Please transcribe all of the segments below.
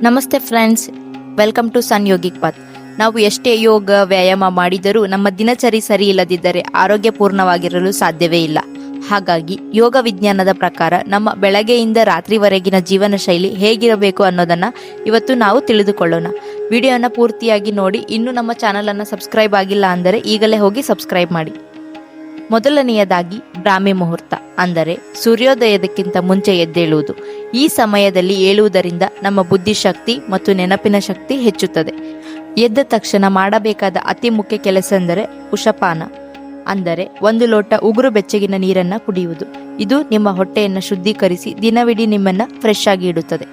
ನಮಸ್ತೆ friends, welcome to sun yogic path. ನಾವು ಎಷ್ಟೇ ಯೋಗ ವ್ಯಾಯಾಮ ಮಾಡಿದರೂ ನಮ್ಮ ದಿನಚರಿ ಸರಿ ಇಲ್ಲದಿದ್ದರೆ ಆರೋಗ್ಯಪೂರ್ಣವಾಗಿರಲು ಸಾಧ್ಯವೇ ಇಲ್ಲ. ಹಾಗಾಗಿ ಯೋಗ ವಿಜ್ಞಾನದ ಪ್ರಕಾರ ನಮ್ಮ ಬೆಳಗ್ಗೆಯಿಂದ ರಾತ್ರಿವರೆಗಿನ ಜೀವನ ಶೈಲಿ ಹೇಗಿರಬೇಕು ಅನ್ನೋದನ್ನ ಇವತ್ತು ನಾವು ತಿಳಿದುಕೊಳ್ಳೋಣ. ವಿಡಿಯೋನ ಪೂರ್ತಿಯಾಗಿ ನೋಡಿ. ಇನ್ನೂ ನಮ್ಮ ಚಾನಲನ್ನು ಸಬ್ಸ್ಕ್ರೈಬ್ ಆಗಿಲ್ಲ ಅಂದರೆ ಈಗಲೇ ಹೋಗಿ ಸಬ್ಸ್ಕ್ರೈಬ್ ಮಾಡಿ. ಮೊದಲನೆಯದಾಗಿ ಬ್ರಾಹ್ಮಿ ಮುಹೂರ್ತ, ಅಂದರೆ ಸೂರ್ಯೋದಯದಕ್ಕಿಂತ ಮುಂಚೆ ಎದ್ದೇಳುವುದು. ಈ ಸಮಯದಲ್ಲಿ ಏಳುವುದರಿಂದ ನಮ್ಮ ಬುದ್ಧಿಶಕ್ತಿ ಮತ್ತು ನೆನಪಿನ ಶಕ್ತಿ ಹೆಚ್ಚುತ್ತದೆ. ಎದ್ದ ತಕ್ಷಣ ಮಾಡಬೇಕಾದ ಅತಿ ಮುಖ್ಯ ಕೆಲಸ ಎಂದರೆ ಉಷಪಾನ, ಅಂದರೆ 1 ಲೋಟ ಉಗುರು ಬೆಚ್ಚಗಿನ ನೀರನ್ನು ಕುಡಿಯುವುದು. ಇದು ನಿಮ್ಮ ಹೊಟ್ಟೆಯನ್ನು ಶುದ್ಧೀಕರಿಸಿ ದಿನವಿಡೀ ನಿಮ್ಮನ್ನು ಫ್ರೆಶ್ ಆಗಿ ಇಡುತ್ತದೆ.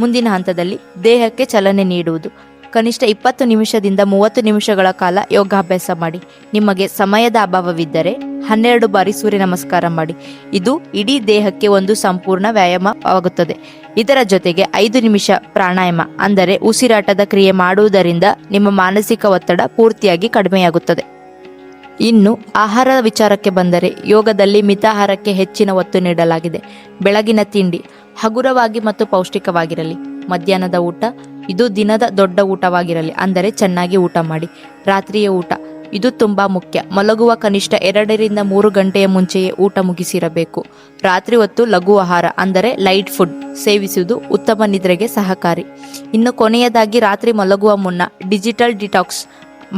ಮುಂದಿನ ಹಂತದಲ್ಲಿ ದೇಹಕ್ಕೆ ಚಲನೆ ನೀಡುವುದು. ಕನಿಷ್ಠ 20 ನಿಮಿಷದಿಂದ 30 ನಿಮಿಷಗಳ ಕಾಲ ಯೋಗಾಭ್ಯಾಸ ಮಾಡಿ. ನಿಮಗೆ ಸಮಯದ ಅಭಾವವಿದ್ದರೆ 12 ಬಾರಿ ಸೂರ್ಯ ನಮಸ್ಕಾರ ಮಾಡಿ. ಇದು ಇಡೀ ದೇಹಕ್ಕೆ ಒಂದು ಸಂಪೂರ್ಣ ವ್ಯಾಯಾಮವಾಗುತ್ತದೆ. ಇದರ ಜೊತೆಗೆ 5 ನಿಮಿಷ ಪ್ರಾಣಾಯಾಮ, ಅಂದರೆ ಉಸಿರಾಟದ ಕ್ರಿಯೆ ಮಾಡುವುದರಿಂದ ನಿಮ್ಮ ಮಾನಸಿಕ ಒತ್ತಡ ಪೂರ್ತಿಯಾಗಿ ಕಡಿಮೆಯಾಗುತ್ತದೆ. ಇನ್ನು ಆಹಾರದ ವಿಚಾರಕ್ಕೆ ಬಂದರೆ, ಯೋಗದಲ್ಲಿ ಮಿತಾಹಾರಕ್ಕೆ ಹೆಚ್ಚಿನ ಒತ್ತು ನೀಡಲಾಗಿದೆ. ಬೆಳಗಿನ ತಿಂಡಿ ಹಗುರವಾಗಿ ಮತ್ತು ಪೌಷ್ಟಿಕವಾಗಿರಲಿ. ಮಧ್ಯಾಹ್ನದ ಊಟ, ಇದು ದಿನದ ದೊಡ್ಡ ಊಟವಾಗಿರಲಿ, ಅಂದರೆ ಚೆನ್ನಾಗಿ ಊಟ ಮಾಡಿ. ರಾತ್ರಿಯ ಊಟ, ಇದು ತುಂಬಾ ಮುಖ್ಯ. ಮಲಗುವ ಕನಿಷ್ಠ 2 ರಿಂದ 3 ಗಂಟೆಯ ಮುಂಚೆಯೇ ಊಟ ಮುಗಿಸಿರಬೇಕು. ರಾತ್ರಿ ಹೊತ್ತು ಲಘು ಆಹಾರ, ಅಂದರೆ ಲೈಟ್ ಫುಡ್ ಸೇವಿಸುವುದು ಉತ್ತಮ ನಿದ್ರೆಗೆ ಸಹಕಾರಿ. ಇನ್ನು ಕೊನೆಯದಾಗಿ, ರಾತ್ರಿ ಮಲಗುವ ಮುನ್ನ ಡಿಜಿಟಲ್ ಡಿಟಾಕ್ಸ್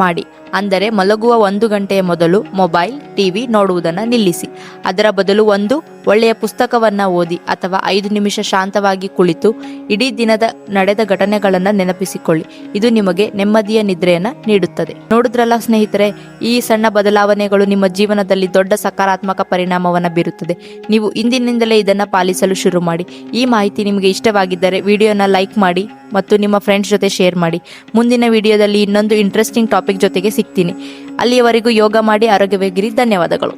ಮಾಡಿ, ಅಂದರೆ ಮಲಗುವ 1 ಗಂಟೆಯ ಮೊದಲು ಮೊಬೈಲ್, ಟಿವಿ ನೋಡುವುದನ್ನು ನಿಲ್ಲಿಸಿ. ಅದರ ಬದಲು ಒಂದು ಒಳ್ಳೆಯ ಪುಸ್ತಕವನ್ನು ಓದಿ ಅಥವಾ 5 ನಿಮಿಷ ಶಾಂತವಾಗಿ ಕುಳಿತು ಇಡೀ ದಿನದ ನಡೆದ ಘಟನೆಗಳನ್ನು ನೆನಪಿಸಿಕೊಳ್ಳಿ. ಇದು ನಿಮಗೆ ನೆಮ್ಮದಿಯ ನಿದ್ರೆಯನ್ನು ನೀಡುತ್ತದೆ. ನೋಡಿದ್ರಲ್ಲ ಸ್ನೇಹಿತರೆ, ಈ ಸಣ್ಣ ಬದಲಾವಣೆಗಳು ನಿಮ್ಮ ಜೀವನದಲ್ಲಿ ದೊಡ್ಡ ಸಕಾರಾತ್ಮಕ ಪರಿಣಾಮವನ್ನು ಬೀರುತ್ತದೆ. ನೀವು ಇಂದಿನಿಂದಲೇ ಇದನ್ನು ಪಾಲಿಸಲು ಶುರು ಮಾಡಿ. ಈ ಮಾಹಿತಿ ನಿಮಗೆ ಇಷ್ಟವಾಗಿದ್ದರೆ ವಿಡಿಯೋನ ಲೈಕ್ ಮಾಡಿ ಮತ್ತು ನಿಮ್ಮ ಫ್ರೆಂಡ್ಸ್ ಜೊತೆ ಶೇರ್ ಮಾಡಿ. ಮುಂದಿನ ವಿಡಿಯೋದಲ್ಲಿ ಇನ್ನೊಂದು ಇಂಟ್ರೆಸ್ಟಿಂಗ್ ಟಾಪಿಕ್ ಜೊತೆಗೆ ಸಿಗ್ತೀನಿ. ಅಲ್ಲಿಯವರೆಗೂ ಯೋಗ ಮಾಡಿ ಆರೋಗ್ಯವಾಗಿರಿ. ಧನ್ಯವಾದಗಳು.